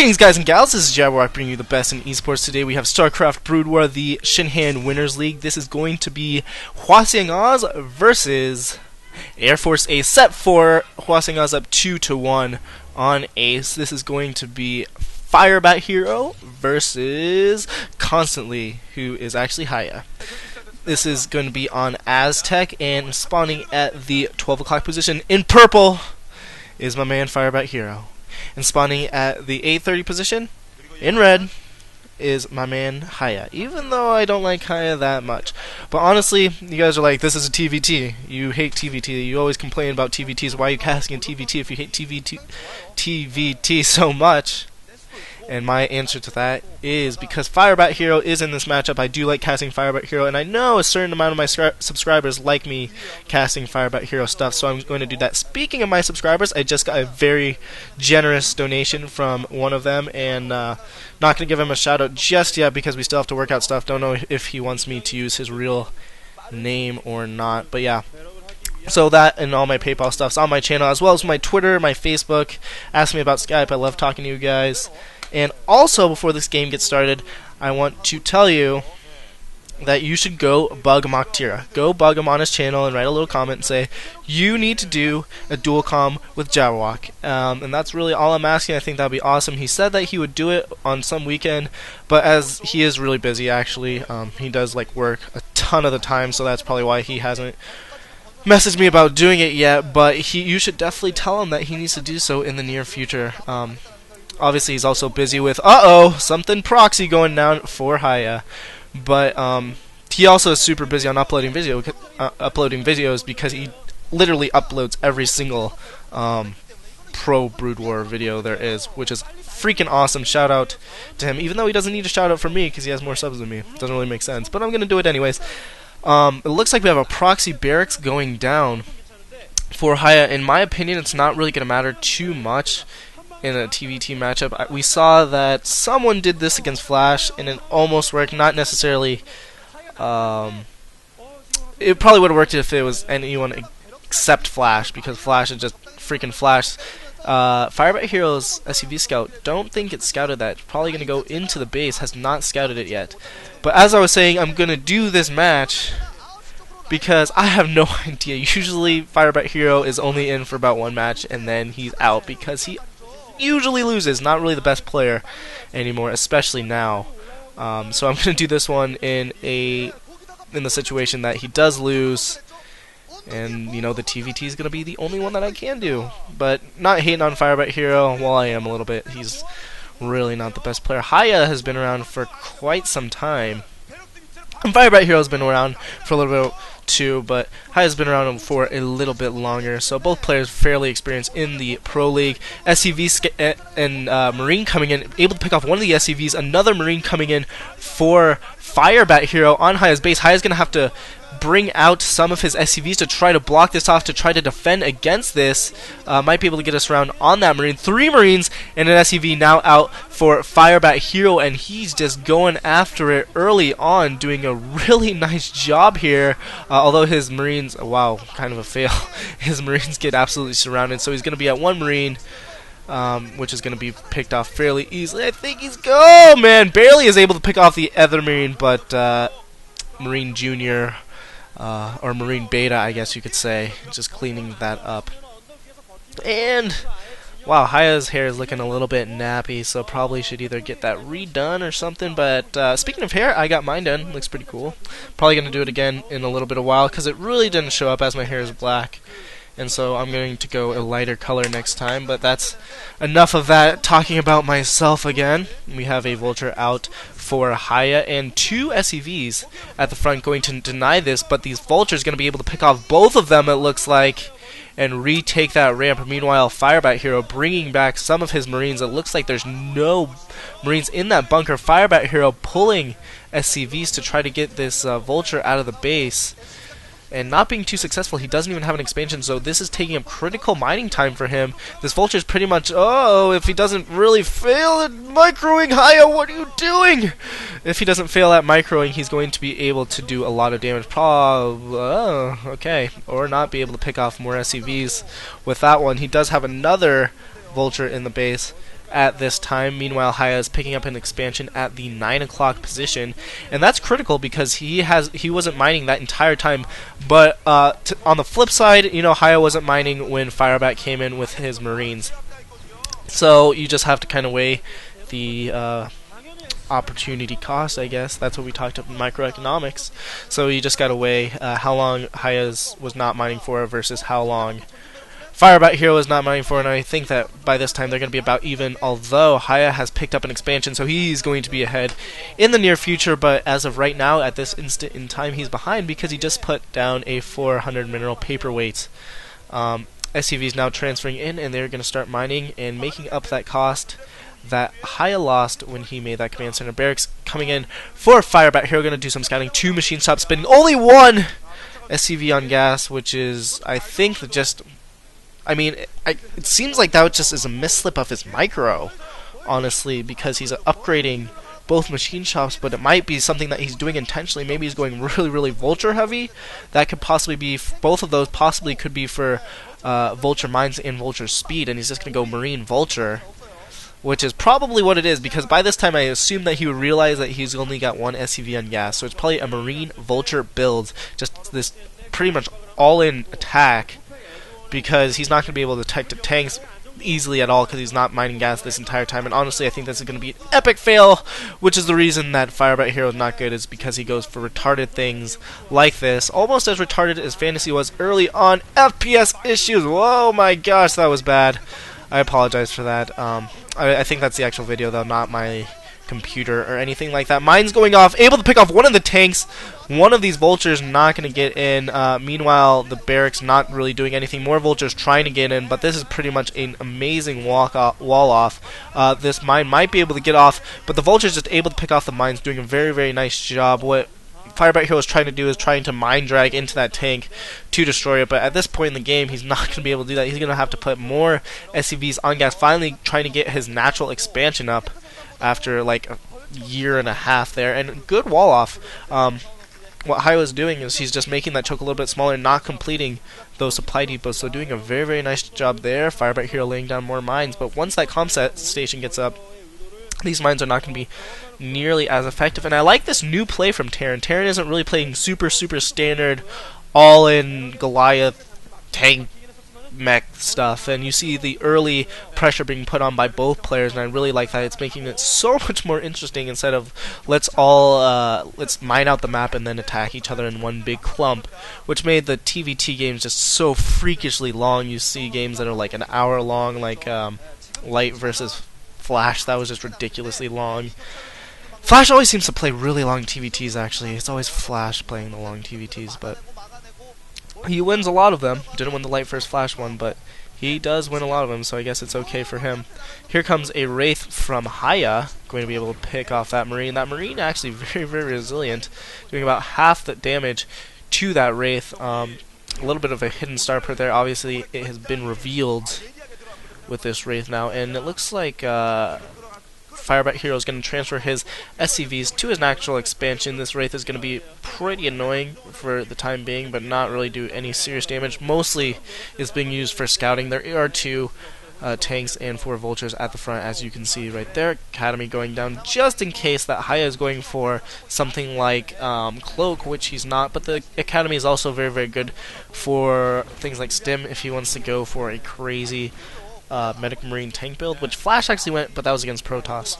Greetings, guys and gals. This is Jabberwock bringing you the best in esports. Today we have StarCraft Brood War, the Shinhan Winners League. This is going to be Hwasueng versus Air Force Ace. Set for Hwasueng up 2-1 on Ace. This is going to be Firebathero versus Constantly, who is actually Hiya. This is going to be on Aztec, and spawning at the 12 o'clock position in purple is my man Firebathero. And spawning at the 8:30 position in red is my man Hiya. Even though I don't like Hiya that much. But honestly, you guys are like, this is a TVT. You hate TVT. You always complain about TVTs. Why are you casting in TVT if you hate TVT so much? And my answer to that is because Firebathero is in this matchup. I do like casting Firebathero, and I know a certain amount of my subscribers like me casting Firebathero stuff, so I'm going to do that. Speaking of my subscribers, I just got a very generous donation from one of them, and not going to give him a shout out just yet because we still have to work out stuff. Don't know if he wants me to use his real name or not, but yeah. So that and all my PayPal stuff's on my channel, as well as my Twitter, my Facebook. Ask me about Skype. I love talking to you guys. And also, before this game gets started, I want to tell you that you should go bug Moktira. Go bug him on his channel and write a little comment and say, you need to do a dual comm with Jabberwock. And that's really all I'm asking. I think that would be awesome. He said that he would do it on some weekend, but as he is really busy, actually, he does like work a ton of the time, so that's probably why he hasn't messaged me about doing it yet. But you should definitely tell him that he needs to do so in the near future. Obviously, he's also busy with something proxy going down for Hiya, but he also is super busy on uploading videos because he literally uploads every single pro Brood War video there is, which is freaking awesome. Shout out to him, even though he doesn't need a shout out from me because he has more subs than me. Doesn't really make sense, but I'm gonna do it anyways. It looks like we have a proxy barracks going down for Hiya. In my opinion, it's not really gonna matter too much in a TVT matchup. We saw that someone did this against Flash, and it almost worked. Not necessarily. It probably would have worked if it was anyone except Flash, because Flash is just freaking Flash. Firebathero's SUV scout, don't think it's scouted that. It's probably going to go into the base. Has not scouted it yet. But as I was saying, I'm going to do this match because I have no idea. Usually Firebathero is only in for about one match, and then he's out because he usually loses. Not really the best player anymore, especially now. So I'm gonna do this one in the situation that he does lose, and you know the TVT is gonna be the only one that I can do. But not hating on Firebathero. Well, I am a little bit. He's really not the best player. Hiya has been around for quite some time, and Firebathero has been around for a little bit too, but Hiya's been around for a little bit longer, so both players fairly experienced in the Pro League. SCV and Marine coming in, able to pick off one of the SCVs, another Marine coming in for Firebathero on Hiya's base. Hiya's going to have to bring out some of his SCVs to try to block this off, to try to defend against this. Might be able to get us around on that Marine. 3 Marines and an SCV now out for Firebathero, and he's just going after it early on, doing a really nice job here. Although his Marines, wow, kind of a fail. His Marines get absolutely surrounded, so he's going to be at 1 Marine, which is going to be picked off fairly easily. I think barely is able to pick off the other Marine, but Marine Junior, or Marine Beta, I guess you could say, just cleaning that up. And wow, Hiya's hair is looking a little bit nappy, so probably should either get that redone or something. But speaking of hair, I got mine done. Looks pretty cool. Probably going to do it again in a little bit of while because it really didn't show up as my hair is black. And so I'm going to go a lighter color next time. But that's enough of that, talking about myself again. We have a Vulture out for Hiya and 2 SCVs at the front going to deny this. But these Vultures going to be able to pick off both of them, it looks like, and retake that ramp. Meanwhile, Firebathero bringing back some of his Marines. It looks like there's no Marines in that bunker. Firebathero pulling SCVs to try to get this Vulture out of the base, and not being too successful. He doesn't even have an expansion, so this is taking up critical mining time for him. This Vulture is pretty much, if he doesn't really fail at microing, Hiya, what are you doing? If he doesn't fail at microing, he's going to be able to do a lot of damage. Okay, or not be able to pick off more SCVs with that one. He does have another Vulture in the base at this time. Meanwhile, Hiya is picking up an expansion at the 9 o'clock position, and that's critical because he wasn't mining that entire time. But on the flip side, you know, Hiya wasn't mining when Firebat came in with his Marines. So you just have to kind of weigh the opportunity cost, I guess. That's what we talked about in microeconomics. So you just got to weigh how long Hiya's was not mining for versus how long Firebathero is not mining for, and I think that by this time they're going to be about even, although Hiya has picked up an expansion, so he's going to be ahead in the near future, but as of right now, at this instant in time, he's behind because he just put down a 400 mineral paperweight. SCV is now transferring in, and they're going to start mining and making up that cost that Hiya lost when he made that command center barracks. Coming in for Firebathero, going to do some scouting. 2 machine shops spinning, only 1 SCV on gas, which is, I think, just... I mean, it seems like that just is a misslip of his micro, honestly, because he's upgrading both machine shops, but it might be something that he's doing intentionally. Maybe he's going really, really Vulture heavy. That could possibly be, both of those possibly could be for Vulture mines and Vulture speed, and he's just going to go Marine Vulture, which is probably what it is, because by this time I assume that he would realize that he's only got 1 SCV on gas, so it's probably a Marine Vulture build, just this pretty much all-in attack, because he's not going to be able to attack the tanks easily at all because he's not mining gas this entire time. And honestly, I think this is going to be an epic fail, which is the reason that Firebathero is not good, is because he goes for retarded things like this. Almost as retarded as Fantasy was early on. FPS issues. Whoa, my gosh, that was bad. I apologize for that. I think that's the actual video, though, not my computer or anything like that. Mine's going off, able to pick off one of the tanks. One of these Vultures not going to get in. Meanwhile, the barracks not really doing anything. More Vultures trying to get in, but this is pretty much an amazing wall off. This mine might be able to get off, but the Vulture's just able to pick off the mines, doing a very, very nice job. What Firebathero is trying to do is trying to mine drag into that tank to destroy it, but at this point in the game, he's not going to be able to do that. He's going to have to put more SCVs on gas, finally trying to get his natural expansion up after like a year and a half there, and good wall off. What Hiya is doing is he's just making that choke a little bit smaller, not completing those supply depots, so doing a very, very nice job there. Firebathero laying down more mines, but once that comset station gets up, these mines are not going to be nearly as effective. And I like this new play from Terran. Terran isn't really playing super, super standard all-in Goliath tank mech stuff, and you see the early pressure being put on by both players, and I really like that. It's making it so much more interesting instead of let's mine out the map and then attack each other in one big clump, which made the TVT games just so freakishly long. You see games that are like an hour long, like Light versus Flash. That was just ridiculously long. Flash always seems to play really long TVTs, actually. It's always Flash playing the long TVTs, but he wins a lot of them. Didn't win the Light vs. Flash one, but he does win a lot of them, so I guess it's okay for him. Here comes a Wraith from Hiya, going to be able to pick off that Marine. That Marine actually very, very resilient, doing about half the damage to that Wraith. A little bit of a hidden star per there. Obviously, it has been revealed with this Wraith now, and it looks like Firebathero is going to transfer his SCVs to his natural expansion. This Wraith is going to be pretty annoying for the time being, but not really do any serious damage. Mostly is being used for scouting. There are 2 tanks and 4 Vultures at the front, as you can see right there. Academy going down just in case that Hiya is going for something like Cloak, which he's not, but the Academy is also very, very good for things like Stim if he wants to go for a crazy Medic Marine tank build, which Flash actually went, but that was against Protoss.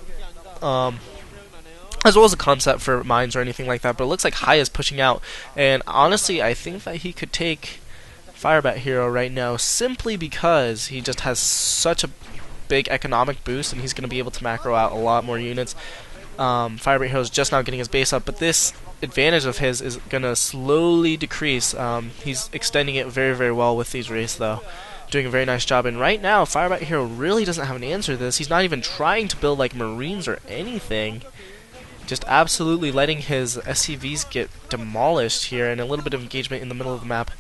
As well as a concept for mines or anything like that, but it looks like Hiya is pushing out, and honestly, I think that he could take Firebathero right now simply because he just has such a big economic boost, and he's going to be able to macro out a lot more units. Firebathero is just now getting his base up, but this advantage of his is going to slowly decrease. He's extending it very, very well with these Wraiths, though. Doing a very nice job, and right now Firebathero really doesn't have an answer to this. He's not even trying to build like Marines or anything, just absolutely letting his SCVs get demolished here, and a little bit of engagement in the middle of the map.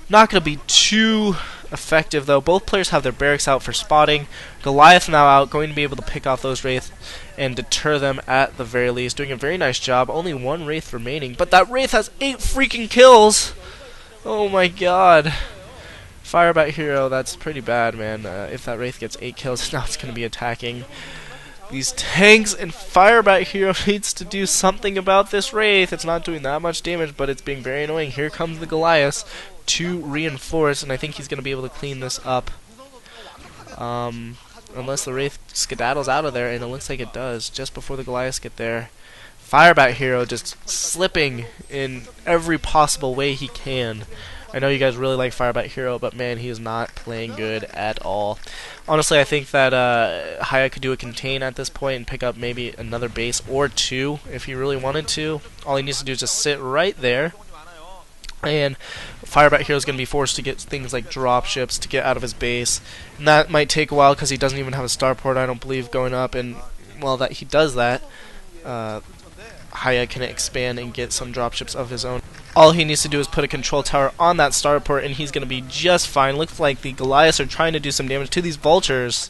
Not going to be too effective, though. Both players have their barracks out for spotting. Goliath now out, going to be able to pick off those Wraith and deter them at the very least. Doing a very nice job. Only 1 Wraith remaining, but that Wraith has 8 freaking kills! Oh my god. Firebathero, that's pretty bad, man. If that Wraith gets 8 kills, now it's going to be attacking these tanks, and Firebathero needs to do something about this Wraith. It's not doing that much damage, but it's being very annoying. Here comes the Goliath to reinforce, and I think he's going to be able to clean this up. Unless the Wraith skedaddles out of there, and it looks like it does, just before the Goliaths get there. Firebathero just slipping in every possible way he can. I know you guys really like Firebathero, but man, he is not playing good at all. Honestly, I think that Hiya could do a contain at this point and pick up maybe another base or 2 if he really wanted to. All he needs to do is just sit right there. And Firebathero is going to be forced to get things like dropships to get out of his base. And that might take a while because he doesn't even have a starport, I don't believe, going up. And while that he does that, Hiya can expand and get some dropships of his own. All he needs to do is put a control tower on that starport, and he's going to be just fine. Looks like the Goliaths are trying to do some damage to these vultures.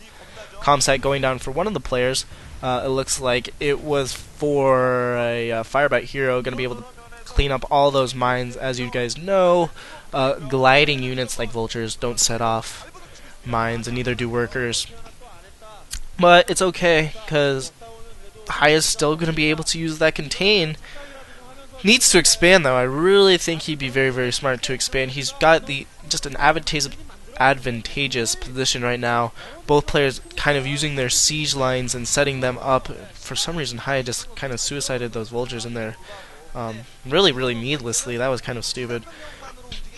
Comsat going down for one of the players. It looks like it was for a Firebathero, going to be able to clean up all those mines. As you guys know, gliding units like vultures don't set off mines, and neither do workers. But it's okay, because Hiya's still going to be able to use that contain. Needs to expand, though. I really think he'd be very, very smart to expand. He's got just an advantageous position right now. Both players kind of using their siege lines and setting them up. For some reason, Hiya just kind of suicided those vultures in there. Really, really needlessly. That was kind of stupid.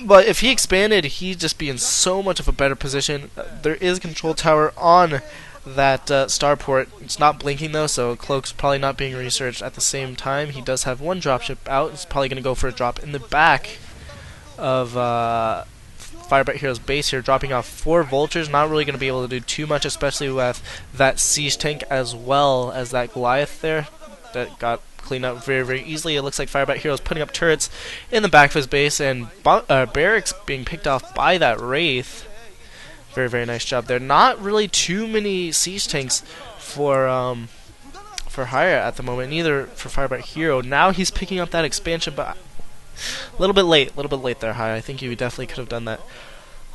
But if he expanded, he'd just be in so much of a better position. There is a control tower on that starport. It's not blinking though, so Cloak's probably not being researched. At the same time, he does have one dropship out. He's probably going to go for a drop in the back of Firebathero's base here, dropping off 4 vultures. Not really going to be able to do too much, especially with that siege tank as well as that Goliath there that got cleaned up very, very easily. It looks like Firebathero's putting up turrets in the back of his base, and barracks being picked off by that Wraith. Very, very nice job there. Not really too many siege tanks for Hiya at the moment, neither for Firebathero. Now he's picking up that expansion, but a little bit late there, Hiya. I think you definitely could have done that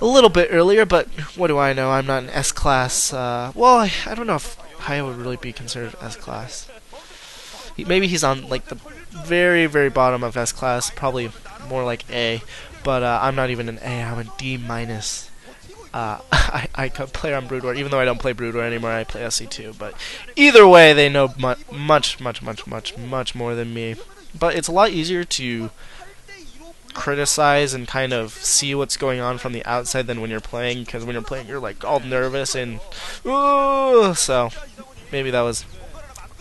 a little bit earlier, but what do I know? I'm not an S-class. Well, I don't know if Hiya would really be considered S-class. Maybe he's on like the very, very bottom of S-class, probably more like A, but I'm not even an A, I'm a D-. I could play on Brood War, even though I don't play Brood War anymore. I play SC2, but either way, they know much more than me. But it's a lot easier to criticize and kind of see what's going on from the outside than when you're playing, because when you're playing, you're like all nervous and so maybe that was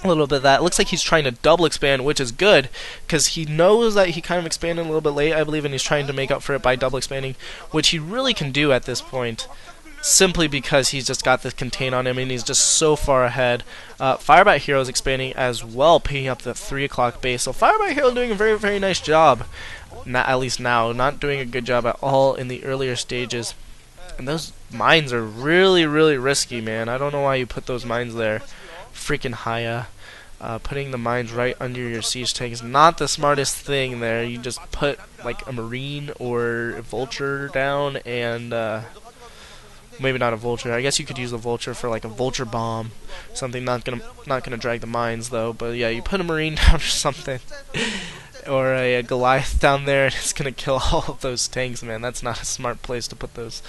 a little bit of that. It looks like he's trying to double expand, which is good, because he knows that he kind of expanded a little bit late, I believe, and he's trying to make up for it by double expanding, which he really can do at this point, simply because he's just got this contain on him, and he's just so far ahead. Firebathero is expanding as well, picking up the 3 o'clock base, so Firebathero doing a very, very nice job, at least now, not doing a good job at all in the earlier stages. And those mines are really, really risky, man. I don't know why you put those mines there. Freaking Hiya. Putting the mines right under your siege tank is not the smartest thing there. You just put like a marine or a vulture down, and maybe not a vulture. I guess you could use a vulture for like a vulture bomb, something not gonna drag the mines though. But yeah, you put a marine down or something, or a Goliath down there, and it's gonna kill all of those tanks, man. That's not a smart place to put those.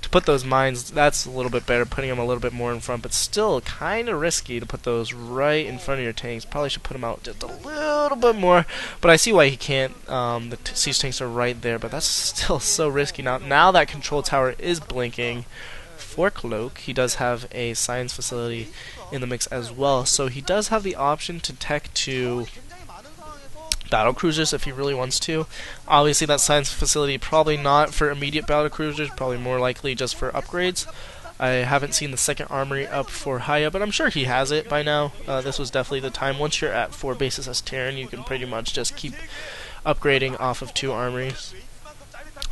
To put those mines, that's a little bit better, putting them a little bit more in front, but still kind of risky to put those right in front of your tanks. Probably should put them out just a little bit more, but I see why he can't. The siege tanks are right there, but that's still so risky. Now that control tower is blinking for Cloak. He does have a science facility in the mix as well, so he does have the option to tech to battle cruisers if he really wants to. Obviously that science facility probably not for immediate battle cruisers, probably more likely just for upgrades. I haven't seen the second armory up for Hiya, but I'm sure he has it by now. This was definitely the time. Once you're at 4 bases as Terran, you can pretty much just keep upgrading off of 2 armories.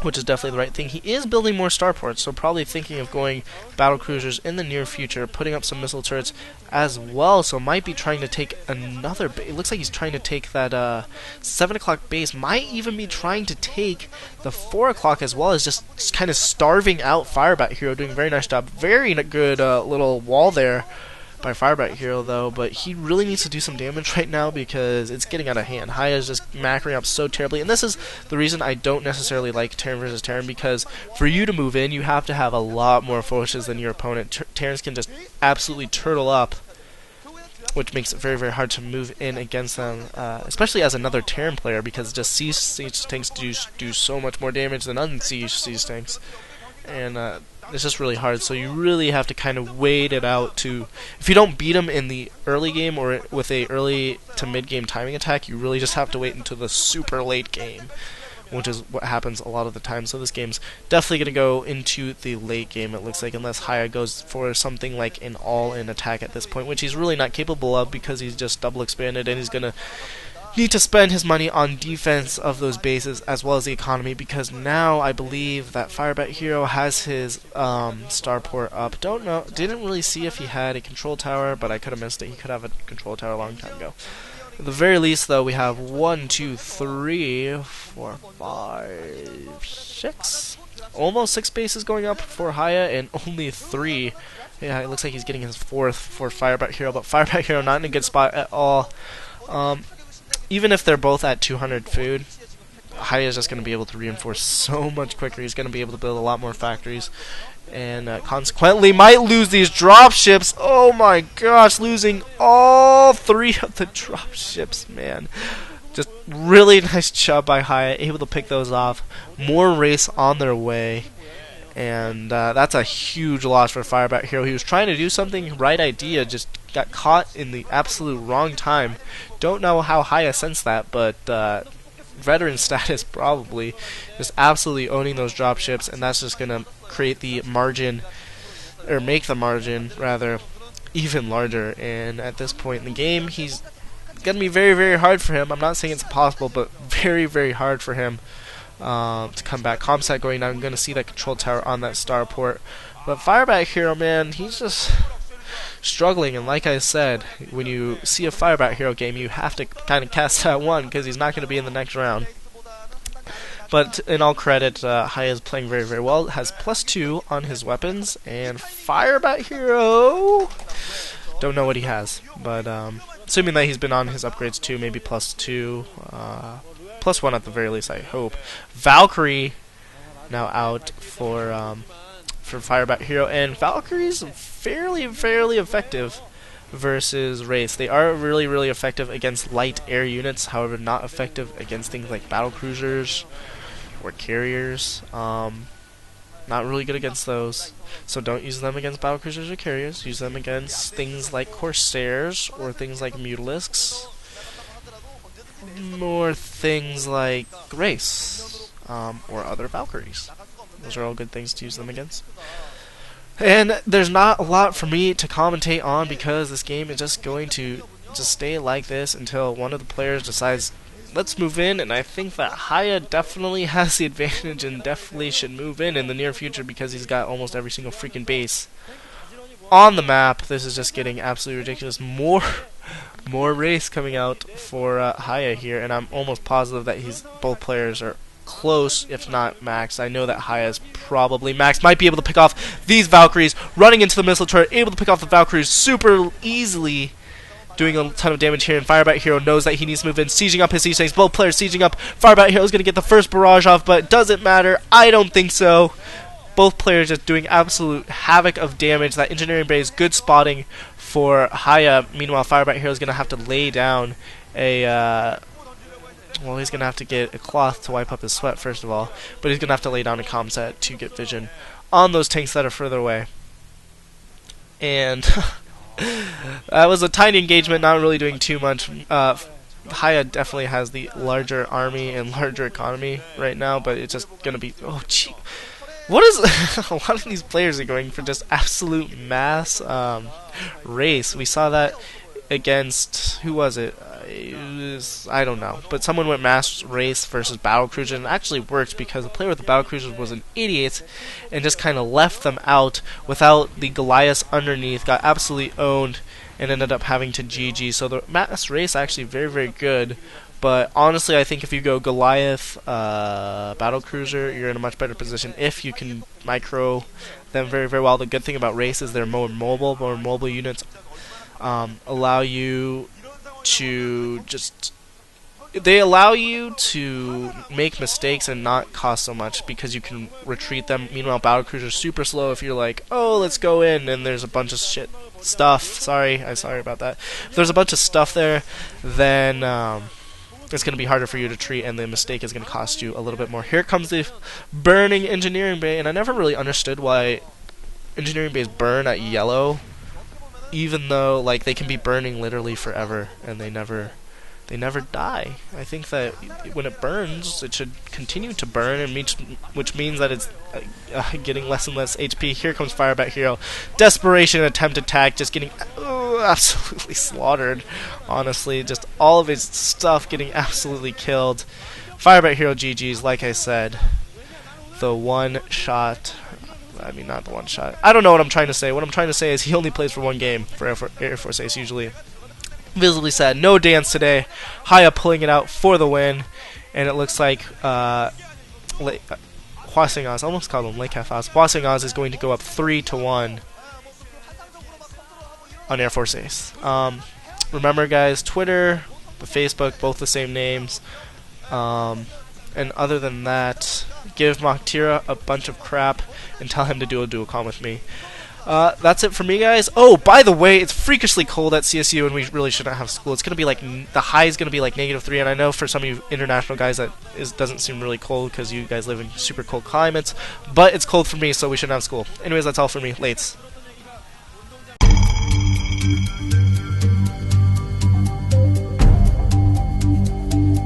which is definitely the right thing. He is building more starports, so probably thinking of going battle cruisers in the near future, putting up some missile turrets as well, so might be trying to take another it looks like he's trying to take that 7 o'clock base, might even be trying to take the 4 o'clock as well, as just kind of starving out Firebathero, doing a very nice job. Very good little wall there by Firebathero, though, but he really needs to do some damage right now because it's getting out of hand. Hiya is just macroing up so terribly, and this is the reason I don't necessarily like Terran versus Terran, because for you to move in, you have to have a lot more forces than your opponent. Terrans can just absolutely turtle up, which makes it very, very hard to move in against them, especially as another Terran player, because just siege tanks do so much more damage than unsieged siege tanks, and it's just really hard. So you really have to kind of wait it out to, if you don't beat them in the early game or with a early to mid game timing attack, you really just have to wait until the super late game, which is what happens a lot of the time. So this game's definitely going to go into the late game, it looks like, unless Hiya goes for something like an all-in attack at this point, which he's really not capable of because he's just double expanded, and he's going to need to spend his money on defense of those bases as well as the economy, because now I believe that Firebathero has his starport up. Don't know, didn't really see if he had a control tower, but I could have missed it. He could have a control tower a long time ago. At the very least, though, we have 1, 2, 3, 4, 5, 6, almost 6 bases going up for Hiya, and only 3. Yeah, it looks like he's getting his 4th for Firebathero, but Firebathero not in a good spot at all. Even if they're both at 200 food, Hiya is just going to be able to reinforce so much quicker. He's going to be able to build a lot more factories, and consequently might lose these dropships. Oh my gosh, losing all 3 of the dropships, man. Just really nice job by Hiya, able to pick those off. More race on their way, and that's a huge loss for Firebathero. He was trying to do something, right idea, just got caught in the absolute wrong time. Don't know how Hiya sensed that, but veteran status probably, just absolutely owning those dropships, and that's just gonna create the margin, or make the margin rather, even larger. And at this point in the game, he's gonna be very, very hard for him. I'm not saying it's impossible, but very, very hard for him to come back. Comsat going down. I'm gonna see that control tower on that starport, but Firebathero, man, he's just struggling. And like I said, when you see a Firebathero game, you have to kind of cast that one because he's not going to be in the next round. But in all credit, Hiya is playing very, very well. Has +2 on his weapons, and Firebathero, don't know what he has, but assuming that he's been on his upgrades too, maybe +2, +1 at the very least, I hope. Valkyrie now out for Firebathero, and Valkyrie's fairly effective versus Wraiths. They are really, really effective against light air units, however not effective against things like battle cruisers or carriers. Not really good against those, so don't use them against battle cruisers or carriers. Use them against things like Corsairs or things like Mutalisks, or things like Wraiths, or other Valkyries. Those are all good things to use them against. And there's not a lot for me to commentate on because this game is just going to just stay like this until one of the players decides, let's move in. And I think that Hiya definitely has the advantage and definitely should move in the near future because he's got almost every single freaking base on the map. This is just getting absolutely ridiculous. More race coming out for Hiya here, and I'm almost positive that both players are close, if not max. I know that Hiya is probably max. Might be able to pick off these Valkyries, running into the missile turret, able to pick off the Valkyries super easily, doing a ton of damage here. And Firebathero knows that he needs to move in, sieging up his siege tanks. Both players sieging up. Firebathero is going to get the first barrage off, but it doesn't matter. I don't think so. Both players just doing absolute havoc of damage. That engineering bay is good spotting for Hiya. Meanwhile, Firebathero is going to have to lay down a well, he's going to have to get a cloth to wipe up his sweat, first of all. But he's going to have to lay down a comset to get vision on those tanks that are further away. And that was a tiny engagement, not really doing too much. Hiya definitely has the larger army and larger economy right now, but it's just going to be... Oh, gee. What is... a lot of these players are going for just absolute mass race. We saw that against... Who was it? I don't know. But someone went mass race versus battle cruiser, and it actually worked because the player with the battle cruiser was an idiot and just kind of left them out without the Goliaths underneath. Got absolutely owned and ended up having to GG. So the mass race actually very, very good. But honestly, I think if you go Goliath, battle cruiser, you're in a much better position if you can micro them very, very well. The good thing about race is they're more mobile. More mobile units allow you to they allow you to make mistakes and not cost so much because you can retreat them. Meanwhile, battle cruisers super slow. If you're like, oh, let's go in, and there's a bunch of stuff. Sorry about that. If there's a bunch of stuff there, then it's going to be harder for you to treat, and the mistake is going to cost you a little bit more. Here comes the burning engineering bay, and I never really understood why engineering bays burn at yellow, even though like they can be burning literally forever, and they never die. I think that when it burns, it should continue to burn, and which means that it's getting less and less HP. Here comes Firebathero. Desperation attempt attack, just getting absolutely slaughtered. Honestly, just all of his stuff getting absolutely killed. Firebathero GG's, like I said. The one shot. I mean, not the one shot. I don't know what I'm trying to say. What I'm trying to say is he only plays for one game for Air Force Ace usually. Visibly sad. No dance today. Hiya pulling it out for the win. And it looks like Hwasueng, I almost called him Lake Hwasueng. Hwasueng is going to go up 3-1 on Air Force Ace. Remember, guys, Twitter, the Facebook, both the same names. And other than that, give Moktira a bunch of crap and tell him to do a dual com with me. That's it for me, guys. Oh, by the way, it's freakishly cold at CSU, and we really shouldn't have school. It's gonna be like the high is gonna be like -3, and I know for some of you international guys that doesn't seem really cold because you guys live in super cold climates. But it's cold for me, so we shouldn't have school. Anyways, that's all for me. Lates.